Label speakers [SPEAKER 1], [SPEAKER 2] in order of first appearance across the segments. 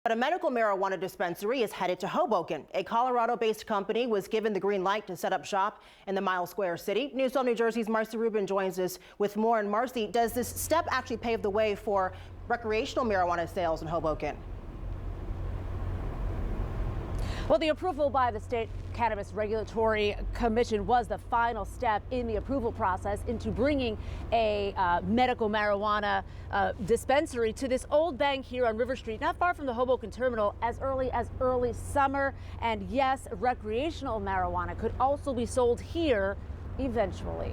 [SPEAKER 1] But a medical marijuana dispensary is headed to Hoboken. A Colorado-based company was given the green light to set up shop in the Mile Square City. News 12 New Jersey's Marcy Rubin joins us with more. And Marcy, does this step actually pave the way for recreational marijuana sales in Hoboken?
[SPEAKER 2] Well, the approval by the State Cannabis Regulatory Commission was the final step in the approval process into bringing a medical marijuana dispensary to this old bank here on River Street, not far from the Hoboken terminal, as early summer. And yes, recreational marijuana could also be sold here eventually.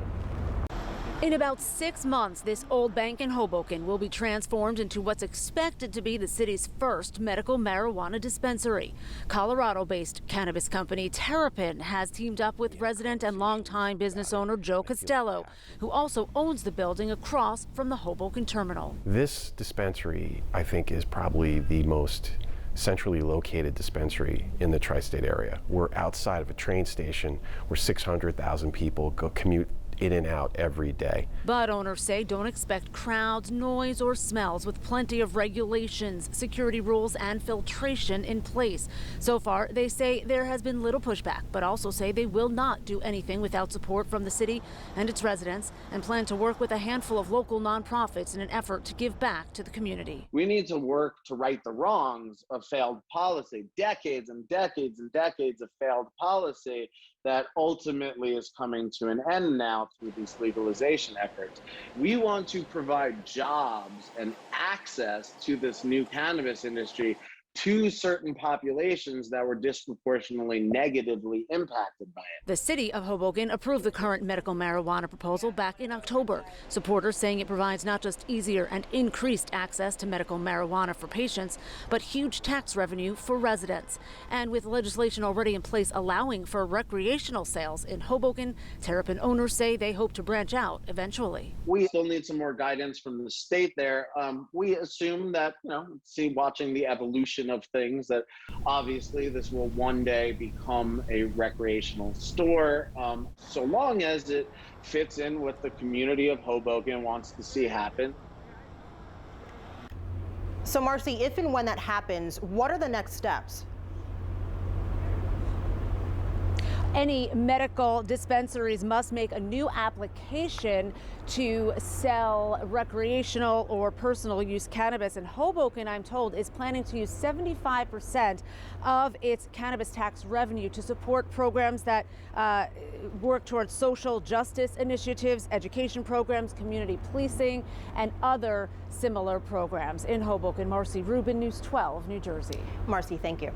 [SPEAKER 2] In about 6 months, this old bank in Hoboken will be transformed into what's expected to be the city's first medical marijuana dispensary. Colorado-based cannabis company Terrapin has teamed up with resident and longtime business owner Joe Costello, who also owns the building across from the Hoboken terminal.
[SPEAKER 3] This dispensary, I think, is probably the most centrally located dispensary in the tri-state area. We're outside of a train station where 600,000 people commute in and out every day.
[SPEAKER 2] But owners say don't expect crowds, noise, or smells with plenty of regulations, security rules, and filtration in place. So far, they say there has been little pushback, but also say they will not do anything without support from the city and its residents, and plan to work with a handful of local nonprofits in an effort to give back to the community.
[SPEAKER 4] We need to work to right the wrongs of failed policy, decades and decades and decades of failed policy that ultimately is coming to an end now through these legalization efforts. We want to provide jobs and access to this new cannabis industry to certain populations that were disproportionately negatively impacted by it.
[SPEAKER 2] The city of Hoboken approved the current medical marijuana proposal back in October. Supporters saying it provides not just easier and increased access to medical marijuana for patients, but huge tax revenue for residents. And with legislation already in place allowing for recreational sales in Hoboken, Terrapin owners say they hope to branch out eventually.
[SPEAKER 4] We still need some more guidance from the state there. We assume that, watching the evolution of things, that obviously this will one day become a recreational store, so long as it fits in what the community of Hoboken wants to see happen.
[SPEAKER 1] So Marcy, if and when that happens, what are the next steps?
[SPEAKER 2] Any medical dispensaries must make a new application to sell recreational or personal use cannabis. And Hoboken, I'm told, is planning to use 75% of its cannabis tax revenue to support programs that work towards social justice initiatives, education programs, community policing, and other similar programs. In Hoboken, Marcy Rubin, News 12, New Jersey.
[SPEAKER 1] Marcy, thank you.